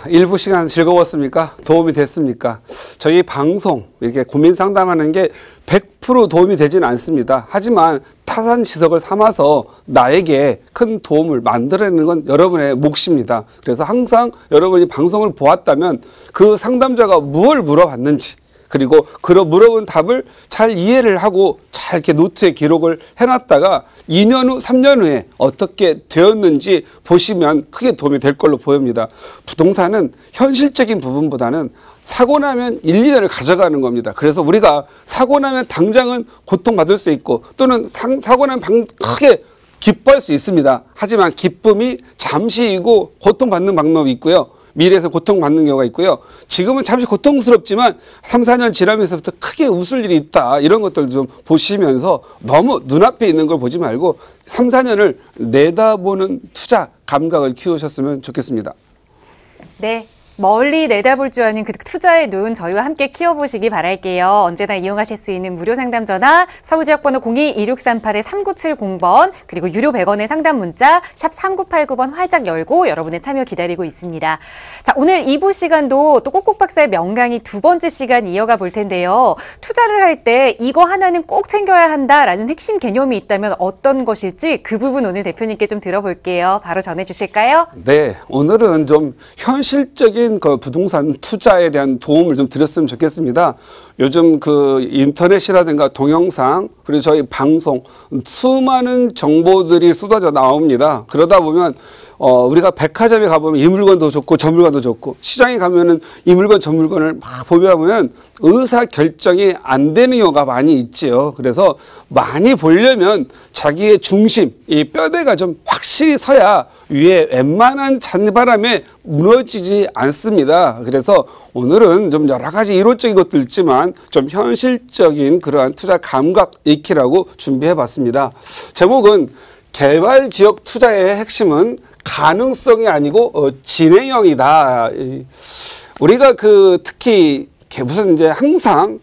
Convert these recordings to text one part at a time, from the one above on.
일부 시간 즐거웠습니까? 도움이 됐습니까? 저희 방송 이렇게 고민 상담하는 게 100% 도움이 되지는 않습니다. 하지만 타산지석을 삼아서 나에게 큰 도움을 만들어내는 건 여러분의 몫입니다. 그래서 항상 여러분이 방송을 보았다면 그 상담자가 무엇을 물어봤는지, 그리고 물어본 답을 잘 이해를 하고 잘 이렇게 노트에 기록을 해놨다가 2년 후, 3년 후에 어떻게 되었는지 보시면 크게 도움이 될 걸로 보입니다. 부동산은 현실적인 부분보다는 사고 나면 1, 2년을 가져가는 겁니다. 그래서 우리가 사고 나면 당장은 고통받을 수 있고 또는 사고 나면 크게 기뻐할 수 있습니다. 하지만 기쁨이 잠시이고 고통받는 방법이 있고요. 미래에서 고통받는 경우가 있고요. 지금은 잠시 고통스럽지만 3, 4년 지나면서부터 크게 웃을 일이 있다. 이런 것들 좀 보시면서 너무 눈앞에 있는 걸 보지 말고 3, 4년을 내다보는 투자 감각을 키우셨으면 좋겠습니다. 네. 멀리 내다볼 줄 아는 그 투자의 눈 저희와 함께 키워보시기 바랄게요. 언제나 이용하실 수 있는 무료 상담 전화 서울지역번호 02-2638-3970번 그리고 유료 100원의 상담 문자 샵 3989번 활짝 열고 여러분의 참여 기다리고 있습니다. 자, 오늘 2부 시간도 또 꼭꼭 박사의 명강의 두 번째 시간 이어가 볼 텐데요. 투자를 할 때 이거 하나는 꼭 챙겨야 한다라는 핵심 개념이 있다면 어떤 것일지 그 부분 오늘 대표님께 좀 들어볼게요. 바로 전해주실까요? 네, 오늘은 좀 현실적인 그 부동산 투자에 대한 도움을 좀 드렸으면 좋겠습니다. 요즘 그 인터넷이라든가 동영상 그리고 저희 방송 수많은 정보들이 쏟아져 나옵니다. 그러다 보면 우리가 백화점에 가보면 이 물건도 좋고 저 물건도 좋고 시장에 가면은 이 물건 저 물건을 막 보다 보면 의사 결정이 안 되는 경우가 많이 있지요. 그래서 많이 보려면 자기의 중심, 이 뼈대가 좀 확실히 서야 위에 웬만한 잔바람에 무너지지 않습니다. 그래서 오늘은 좀 여러 가지 이론적인 것도 있지만 좀 현실적인 그러한 투자 감각 익히라고 준비해 봤습니다. 제목은 개발지역 투자의 핵심은 가능성이 아니고 진행형이다. 우리가 특히 무슨 이제 항상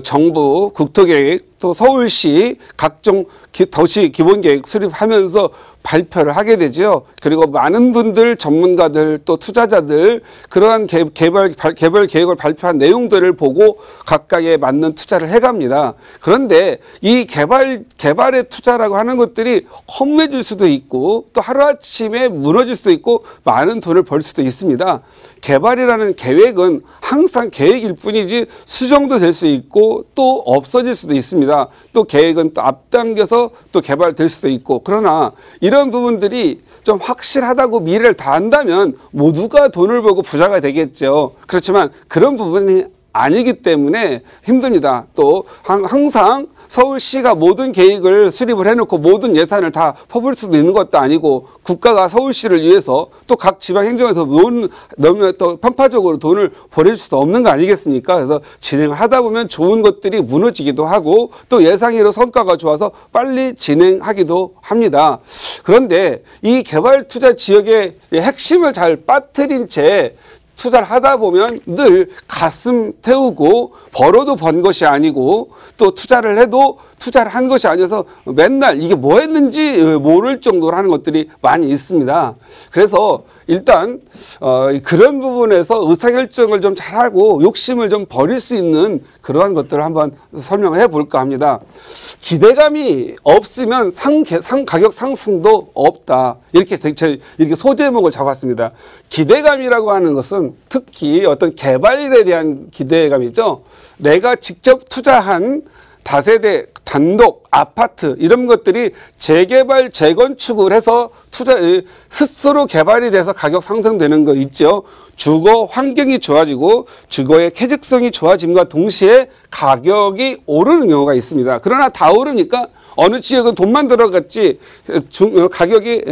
정부 국토계획 또 서울시 각종 도시 기본계획 수립하면서 발표를 하게 되죠. 그리고 많은 분들, 전문가들 또 투자자들 그러한 개발 계획을 발표한 내용들을 보고 각각에 맞는 투자를 해갑니다. 그런데 이 개발의 투자라고 하는 것들이 허무해질 수도 있고 또 하루아침에 무너질 수도 있고 많은 돈을 벌 수도 있습니다. 개발이라는 계획은 항상 계획일 뿐이지 수정도 될 수 있고 또 없어질 수도 있습니다. 또 계획은 또 앞당겨서 또 개발될 수도 있고 그러나 이런 부분들이 좀 확실하다고 미래를 다 안다면 모두가 돈을 벌고 부자가 되겠죠. 그렇지만 그런 부분이 아니기 때문에 힘듭니다. 또 항상 서울시가 모든 계획을 수립을 해놓고 모든 예산을 다 퍼부을 수도 있는 것도 아니고 국가가 서울시를 위해서 또 각 지방행정에서 너무 또 편파적으로 돈을 보낼 수도 없는 거 아니겠습니까? 그래서 진행을 하다 보면 좋은 것들이 무너지기도 하고 또 예상외로 성과가 좋아서 빨리 진행하기도 합니다. 그런데 이 개발투자 지역의 핵심을 잘 빠뜨린 채 투자를 하다 보면 늘 가슴 태우고 벌어도 번 것이 아니고 또 투자를 해도 투자를 한 것이 아니어서 맨날 이게 뭐 했는지 모를 정도로 하는 것들이 많이 있습니다. 그래서 일단 그런 부분에서 의사결정을 좀 잘하고 욕심을 좀 버릴 수 있는 그러한 것들을 한번 설명을 해볼까 합니다. 기대감이 없으면 가격 상승도 없다. 이렇게 소제목을 잡았습니다. 기대감이라고 하는 것은 특히 어떤 개발에 대한 기대감이죠. 내가 직접 투자한 다세대, 단독, 아파트 이런 것들이 재개발, 재건축을 해서 스스로 개발이 돼서 가격 상승되는 거 있죠. 주거 환경이 좋아지고 주거의 쾌적성이 좋아짐과 동시에 가격이 오르는 경우가 있습니다. 그러나 다 오르니까 어느 지역은 돈만 들어갔지 가격이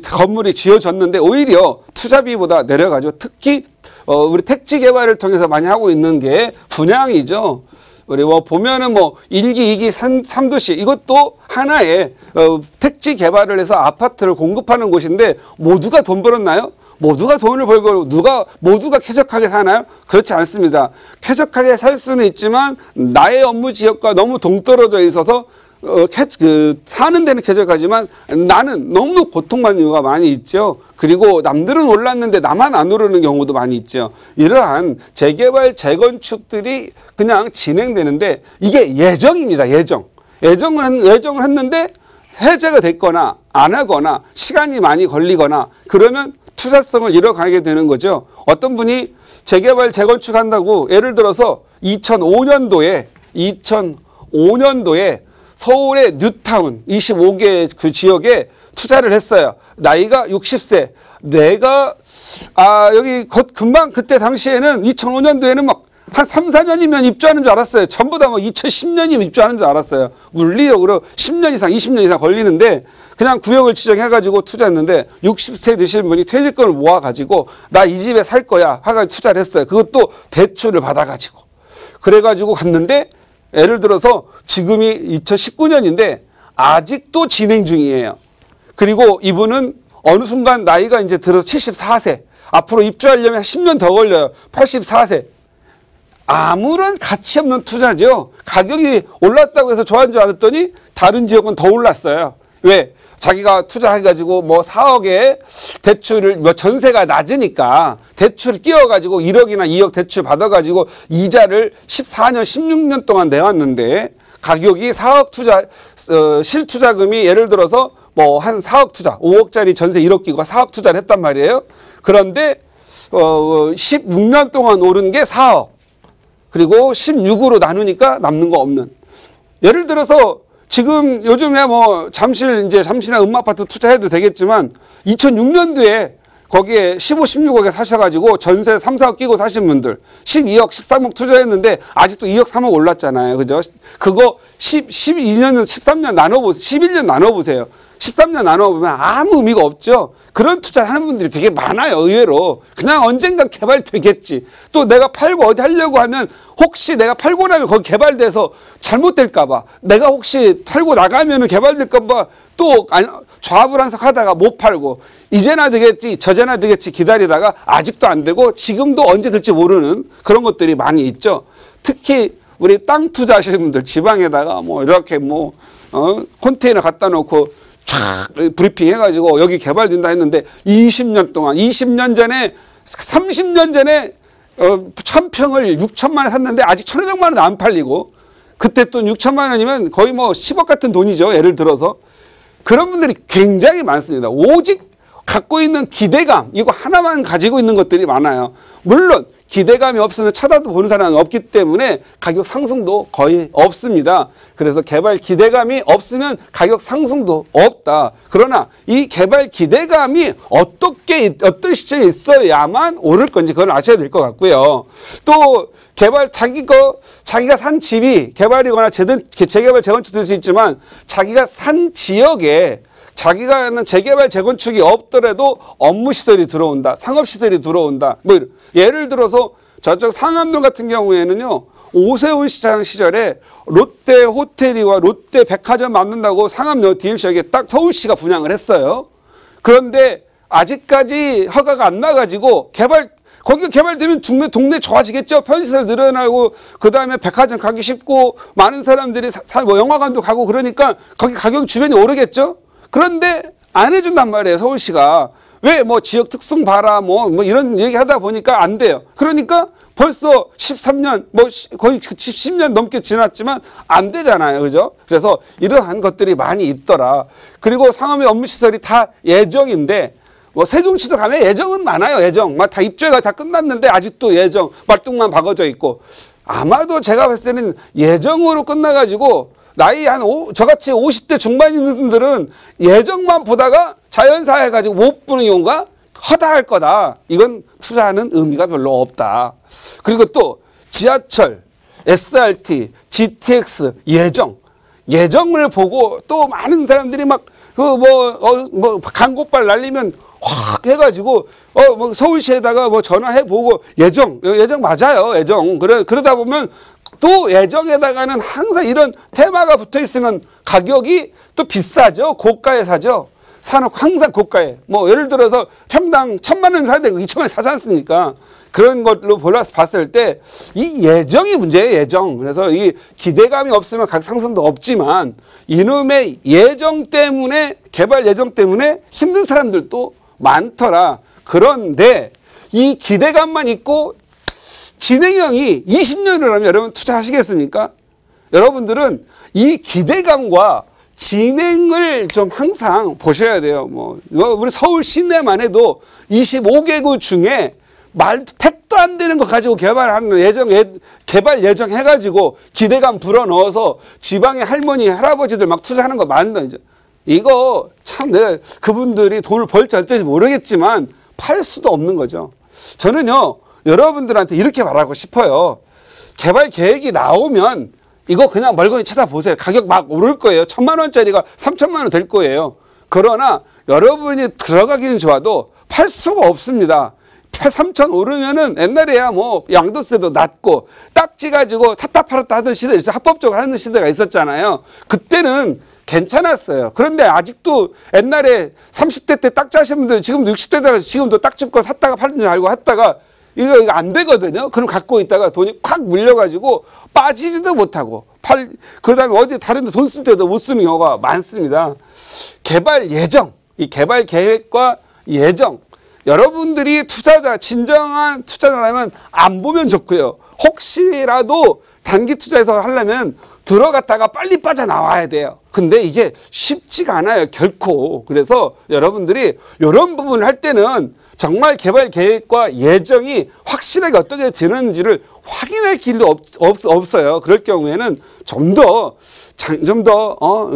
건물이 지어졌는데 오히려 투자비보다 내려가죠. 특히 우리 택지 개발을 통해서 많이 하고 있는 게 분양이죠. 우리 보면은 1기, 2기, 3도시 이것도 하나의 택지 개발을 해서 아파트를 공급하는 곳인데 모두가 돈 벌었나요? 모두가 돈을 벌고 모두가 쾌적하게 사나요? 그렇지 않습니다. 쾌적하게 살 수는 있지만 나의 업무 지역과 너무 동떨어져 있어서 사는 데는 쾌적하지만 나는 너무 고통받는 이유가 많이 있죠. 그리고 남들은 올랐는데 나만 안 오르는 경우도 많이 있죠. 이러한 재개발, 재건축들이 그냥 진행되는데 이게 예정입니다. 예정을 했는데 해제가 됐거나 안 하거나 시간이 많이 걸리거나 그러면 투자성을 잃어가게 되는 거죠. 어떤 분이 재개발, 재건축 한다고 예를 들어서 2005년도에 서울의 뉴타운 25개 그 지역에 투자를 했어요. 나이가 60세. 내가 여기 금방 그때 당시에는 2005년도에는 막 한 3, 4년이면 입주하는 줄 알았어요. 전부 다 뭐 2010년이면 입주하는 줄 알았어요. 물리적으로 10년 이상, 20년 이상 걸리는데 그냥 구역을 지정해가지고 투자했는데 60세 되신 분이 퇴직금을 모아가지고 나 이 집에 살 거야 하고 투자를 했어요. 그것도 대출을 받아가지고. 그래가지고 갔는데 예를 들어서 지금이 2019년인데 아직도 진행 중이에요. 그리고 이분은 어느 순간 나이가 이제 들어서 74세. 앞으로 입주하려면 10년 더 걸려요. 84세. 아무런 가치 없는 투자죠. 가격이 올랐다고 해서 좋아하는 줄 알았더니 다른 지역은 더 올랐어요. 왜? 자기가 투자해가지고 뭐 4억에 대출을 전세가 낮으니까 대출을 끼워가지고 1억이나 2억 대출 받아가지고 이자를 14년, 16년 동안 내왔는데 가격이 4억 투자, 실투자금이 예를 들어서 뭐 한 4억 투자, 5억짜리 전세 1억 끼고 4억 투자를 했단 말이에요. 그런데 16년 동안 오른 게 4억. 그리고 16으로 나누니까 남는 거 없는. 예를 들어서 지금 요즘에 뭐 잠실이나 음마아파트 투자해도 되겠지만 2006년도에 거기에 15, 16억에 사셔가지고 전세 3, 4억 끼고 사신 분들 12억, 13억 투자했는데 아직도 2억, 3억 올랐잖아요. 그죠? 그거 12년, 13년 나눠보세요. 11년 나눠보세요. 13년 나눠보면 아무 의미가 없죠. 그런 투자하는 분들이 되게 많아요. 의외로. 그냥 언젠가 개발되겠지. 또 내가 팔고 어디 하려고 하면 혹시 내가 팔고 나면 거기 개발돼서 잘못될까 봐. 내가 혹시 팔고 나가면 개발될까 봐 또 좌불안석하다가 못 팔고 이제나 되겠지 저제나 되겠지 기다리다가 아직도 안 되고 지금도 언제 될지 모르는 그런 것들이 많이 있죠. 특히 우리 땅 투자하시는 분들 지방에다가 뭐 이렇게 뭐 컨테이너 갖다 놓고 촥 브리핑 해가지고 여기 개발된다 했는데 20년 동안 20년 전에 30년 전에 1000평을 6천만 원에 샀는데 아직 1,500만 원 안 팔리고 그때 또 6천만 원이면 거의 뭐 10억 같은 돈이죠. 예를 들어서 그런 분들이 굉장히 많습니다. 오직 갖고 있는 기대감 이거 하나만 가지고 있는 것들이 많아요. 물론 기대감이 없으면 쳐다도 보는 사람은 없기 때문에 가격 상승도 거의 없습니다. 그래서 개발 기대감이 없으면 가격 상승도 없다. 그러나 이 개발 기대감이 어떤 시점에 있어야만 오를 건지 그걸 아셔야 될 것 같고요. 또 개발 자기가 산 집이 개발이거나 재개발 재건축 될 수 있지만 자기가 산 지역에 자기가 하는 재개발 재건축이 없더라도 업무시설이 들어온다. 상업시설이 들어온다. 뭐 예를 들어서 저쪽 상암동 같은 경우에는요. 오세훈 시장 시절에 롯데 호텔이와 롯데 백화점 만든다고 상암역 DMC역에 딱 서울시가 분양을 했어요. 그런데 아직까지 허가가 안 나가지고 거기가 개발되면 동네 좋아지겠죠. 편의시설 늘어나고 그다음에 백화점 가기 쉽고 많은 사람들이 뭐 영화관도 가고 그러니까 거기 가격 주변이 오르겠죠. 그런데 안 해준단 말이에요. 서울시가. 왜 뭐 지역 특성 봐라 뭐 이런 얘기 하다 보니까 안 돼요. 그러니까 벌써 13년 뭐 거의 10년 넘게 지났지만 안 되잖아요. 그죠? 그래서 이러한 것들이 많이 있더라. 그리고 상암의 업무시설이 다 예정인데 뭐 세종시도 가면 예정은 많아요. 예정. 막 다 입주가 다 끝났는데 아직도 예정. 말뚝만 박아져 있고. 아마도 제가 봤을 때는 예정으로 끝나가지고 나이 저같이 50대 중반인 분들은 예정만 보다가 자연사 해가지고 못 보는 경우가 허다할 거다. 이건 투자하는 의미가 별로 없다. 그리고 또 지하철, SRT, GTX 예정을 보고 또 많은 사람들이 막 광고빨 날리면 확 해가지고 뭐 서울시에다가 뭐 전화해보고 예정 맞아요. 예정. 그러다 보면 또 예정에다가는 항상 이런 테마가 붙어 있으면 가격이 또 비싸죠. 고가에 사죠. 사놓고 항상 고가에. 뭐 예를 들어서 평당 1,000만 원 사야 되고 2,000만 원 사지 않습니까? 그런 걸로 봤을 때 이 예정이 문제예요, 예정. 그래서 이 기대감이 없으면 각 상승도 없지만 이놈의 예정 때문에, 개발 예정 때문에 힘든 사람들도 많더라. 그런데 이 기대감만 있고 진행형이 20년이라면 여러분 투자하시겠습니까? 여러분들은 이 기대감과 진행을 좀 항상 보셔야 돼요. 뭐 우리 서울 시내만 해도 25개구 중에 택도 안 되는 거 가지고 개발하는 개발 예정 해가지고 기대감 불어넣어서 지방의 할머니, 할아버지들 막 투자하는 거 많다. 이거 참 내가 그분들이 돈을 벌지 안 될지 모르겠지만 팔 수도 없는 거죠. 저는요, 여러분들한테 이렇게 말하고 싶어요. 개발 계획이 나오면 이거 그냥 멀거니 쳐다보세요. 가격 막 오를 거예요. 1,000만 원짜리가 3,000만 원 될 거예요. 그러나 여러분이 들어가기는 좋아도 팔 수가 없습니다. 3,000 오르면은 옛날에야 뭐 양도세도 낮고 딱지 가지고 샀다 팔았다 하던 시대, 합법적으로 하는 시대가 있었잖아요. 그때는 괜찮았어요. 그런데 아직도 옛날에 30대 때 딱지 하신 분들 지금도 60대 때 지금도 딱지 거 샀다가 팔는 줄 알고 했다가 이거 안 되거든요. 그럼 갖고 있다가 돈이 콱 물려가지고 빠지지도 못하고 그 다음에 어디 다른 데 돈 쓸 때도 못 쓰는 경우가 많습니다. 개발 예정, 이 개발 계획과 예정, 여러분들이 진정한 투자를 하려면 안 보면 좋고요. 혹시라도 단기 투자해서 하려면 들어갔다가 빨리 빠져나와야 돼요. 근데 이게 쉽지가 않아요, 결코. 그래서 여러분들이 이런 부분을 할 때는 정말 개발 계획과 예정이 확실하게 어떻게 되는지를 확인할 길도 없어요. 그럴 경우에는 좀 더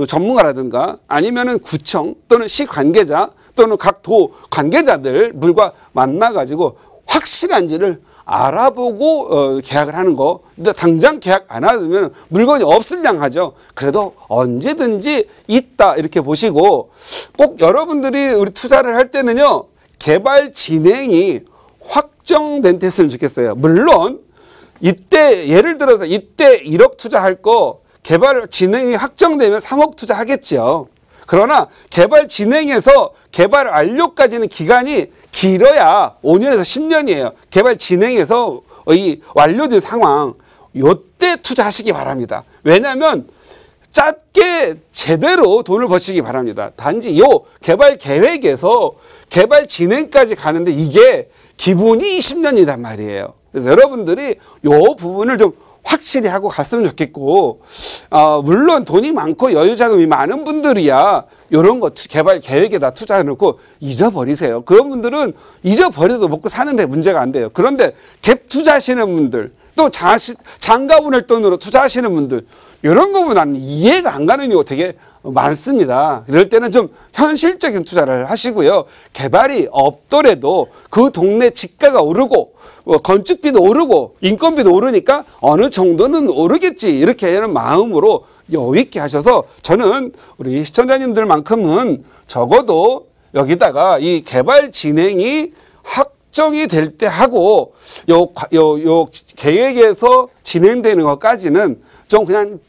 전문가라든가 아니면은 구청 또는 시 관계자 또는 각 도 관계자들과 만나가지고 확실한지를 알아보고 계약을 하는 거. 근데 당장 계약 안 하면 물건이 없을량하죠. 그래도 언제든지 있다 이렇게 보시고, 꼭 여러분들이 우리 투자를 할 때는요, 개발 진행이 확정된 데 했으면 좋겠어요. 물론 이때 예를 들어서 이때 1억 투자할 거 개발 진행이 확정되면 3억 투자하겠죠. 그러나 개발 진행에서 개발 완료까지는 기간이 길어야 5년에서 10년이에요. 개발 진행에서 이 완료된 상황, 요때 투자하시기 바랍니다. 왜냐하면 짧게 제대로 돈을 버시기 바랍니다. 단지 요 개발 계획에서 개발 진행까지 가는데 이게 기본이 20년이란 말이에요. 그래서 여러분들이 요 부분을 좀 확실히 하고 갔으면 좋겠고, 물론 돈이 많고 여유 자금이 많은 분들이야 이런 거 개발 계획에다 투자해놓고 잊어버리세요. 그런 분들은 잊어버려도 먹고 사는데 문제가 안 돼요. 그런데 갭 투자하시는 분들, 또 장가보낼 돈으로 투자하시는 분들, 이런 거 보면 난 이해가 안 가는 경우가 되게 많습니다. 이럴 때는 좀 현실적인 투자를 하시고요. 개발이 없더라도 그 동네 집가가 오르고 건축비도 오르고 인건비도 오르니까 어느 정도는 오르겠지, 이렇게 하는 마음으로 여유 있게 하셔서, 저는 우리 시청자님들만큼은 적어도 여기다가 이 개발 진행이 확정이 될 때 하고 요 계획에서 진행되는 것까지는 좀 그냥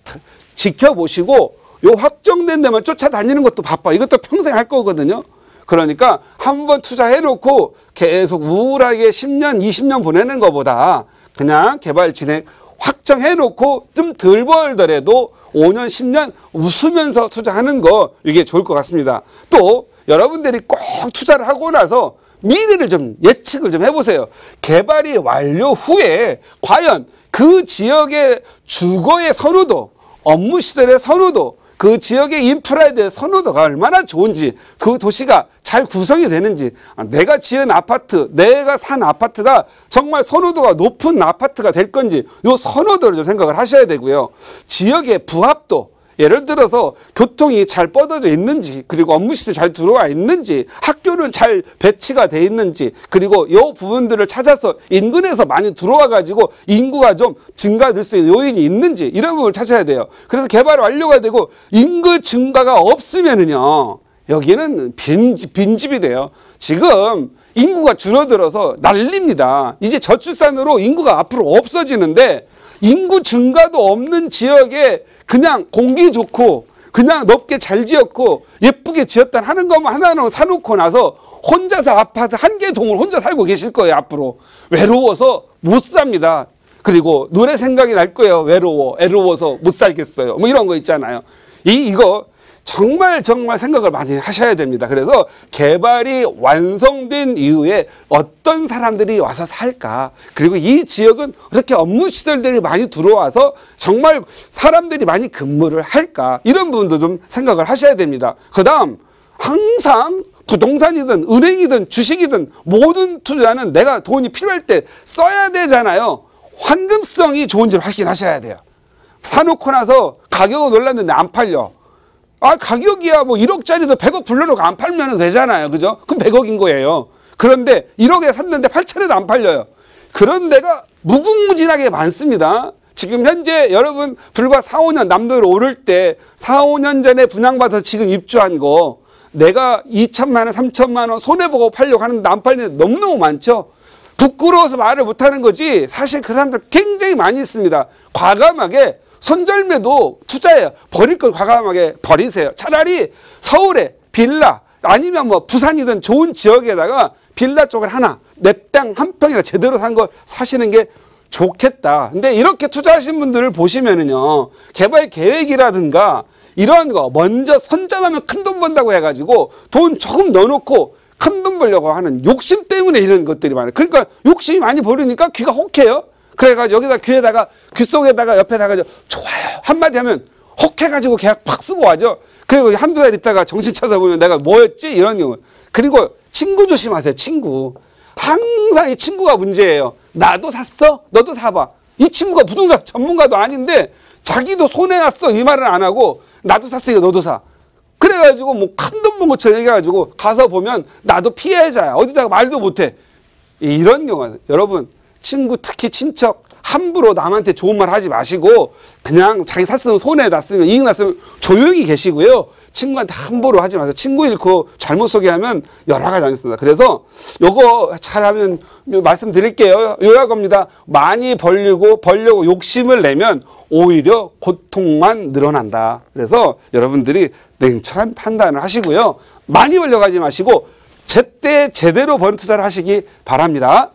지켜보시고, 요 확정된 데만 쫓아다니는 것도 바빠. 이것도 평생 할 거거든요. 그러니까 한번 투자해놓고 계속 우울하게 10년, 20년 보내는 것보다 그냥 개발 진행 확정해놓고 좀 덜 벌더라도 5년, 10년 웃으면서 투자하는 거, 이게 좋을 것 같습니다. 또 여러분들이 꼭 투자를 하고 나서 미래를 좀 예측을 좀 해보세요. 개발이 완료 후에 과연 그 지역의 주거의 선호도, 업무 시설의 선호도, 그 지역의 인프라에 대한 선호도가 얼마나 좋은지, 그 도시가 잘 구성이 되는지, 내가 지은 아파트, 내가 산 아파트가 정말 선호도가 높은 아파트가 될 건지, 요 선호도를 좀 생각을 하셔야 되고요. 지역의 부합도, 예를 들어서 교통이 잘 뻗어져 있는지, 그리고 업무시설이 잘 들어와 있는지, 학교는 잘 배치가 돼 있는지, 그리고 이 부분들을 찾아서 인근에서 많이 들어와 가지고 인구가 좀 증가될 수 있는 요인이 있는지, 이런 부분을 찾아야 돼요. 그래서 개발 완료가 되고 인구 증가가 없으면은요, 여기는 빈집이 돼요. 지금 인구가 줄어들어서 난립니다. 이제 저출산으로 인구가 앞으로 없어지는데, 인구 증가도 없는 지역에 그냥 공기 좋고 그냥 넓게 잘 지었고 예쁘게 지었다 하는 것만 하나는 사놓고 나서 혼자서 아파트 한 개 동을 혼자 살고 계실 거예요. 앞으로 외로워서 못 삽니다. 그리고 노래 생각이 날 거예요. 외로워서 못 살겠어요. 뭐 이런 거 있잖아요. 이거 정말 생각을 많이 하셔야 됩니다. 그래서 개발이 완성된 이후에 어떤 사람들이 와서 살까? 그리고 이 지역은 그렇게 업무 시설들이 많이 들어와서 정말 사람들이 많이 근무를 할까? 이런 부분도 좀 생각을 하셔야 됩니다. 그다음 항상 부동산이든 은행이든 주식이든 모든 투자는 내가 돈이 필요할 때 써야 되잖아요. 환급성이 좋은지를 확인하셔야 돼요. 사놓고 나서 가격은 올랐는데 안 팔려. 가격이야 뭐 1억짜리도 100억 불러놓고 안 팔면 되잖아요. 그죠? 그럼 100억인 거예요. 그런데 1억에 샀는데 8천에도 안 팔려요. 그런 데가 무궁무진하게 많습니다. 지금 현재 여러분 불과 4, 5년 남들 오를 때 4, 5년 전에 분양받아서 지금 입주한 거 내가 2천만 원, 3천만 원 손해보고 팔려고 하는데 안 팔리는 데 너무너무 많죠. 부끄러워서 말을 못하는 거지 사실 그 사람들 굉장히 많이 있습니다. 과감하게 손절매도 투자해요. 버릴 건 과감하게 버리세요. 차라리 서울에 빌라 아니면 뭐 부산이든 좋은 지역에다가 빌라 쪽을 하나 냅당 한 평이나 제대로 산 거 사시는 게 좋겠다. 근데 이렇게 투자하신 분들을 보시면은요 개발 계획이라든가 이런 거 먼저 선점하면 큰 돈 번다고 해가지고 돈 조금 넣어놓고 큰 돈 벌려고 하는 욕심 때문에 이런 것들이 많아요. 그러니까 욕심이 많이 버리니까 귀가 혹해요. 그래가지고 여기다 귀에다가 귀 속에다가 옆에다가 좋아요 한마디 하면 혹해가지고 계약 팍 쓰고 와죠. 그리고 한두 달 있다가 정신 찾아보면 내가 뭐였지 이런 경우. 그리고 친구 조심하세요. 친구 항상 이 친구가 문제예요. 나도 샀어 너도 사봐. 이 친구가 부동산 전문가도 아닌데 자기도 손해났어 이 말은 안 하고 나도 샀으니까 너도 사. 그래가지고 뭐 큰 돈 번 것처럼 얘기해가지고 가서 보면 나도 피해자야. 어디다가 말도 못해. 이런 경우는 여러분 친구 특히 친척 함부로 남한테 좋은 말 하지 마시고 그냥 자기 샀으면 손해 났으면 이익 났으면 조용히 계시고요. 친구한테 함부로 하지 마세요. 친구 잃고 잘못 소개하면 여러 가지 안 있습니다. 그래서 요거 잘하면 말씀드릴게요. 요약입니다. 많이 벌려고 욕심을 내면 오히려 고통만 늘어난다. 그래서 여러분들이 냉철한 판단을 하시고요. 많이 벌려가지 마시고 제때 제대로 번 투자를 하시기 바랍니다.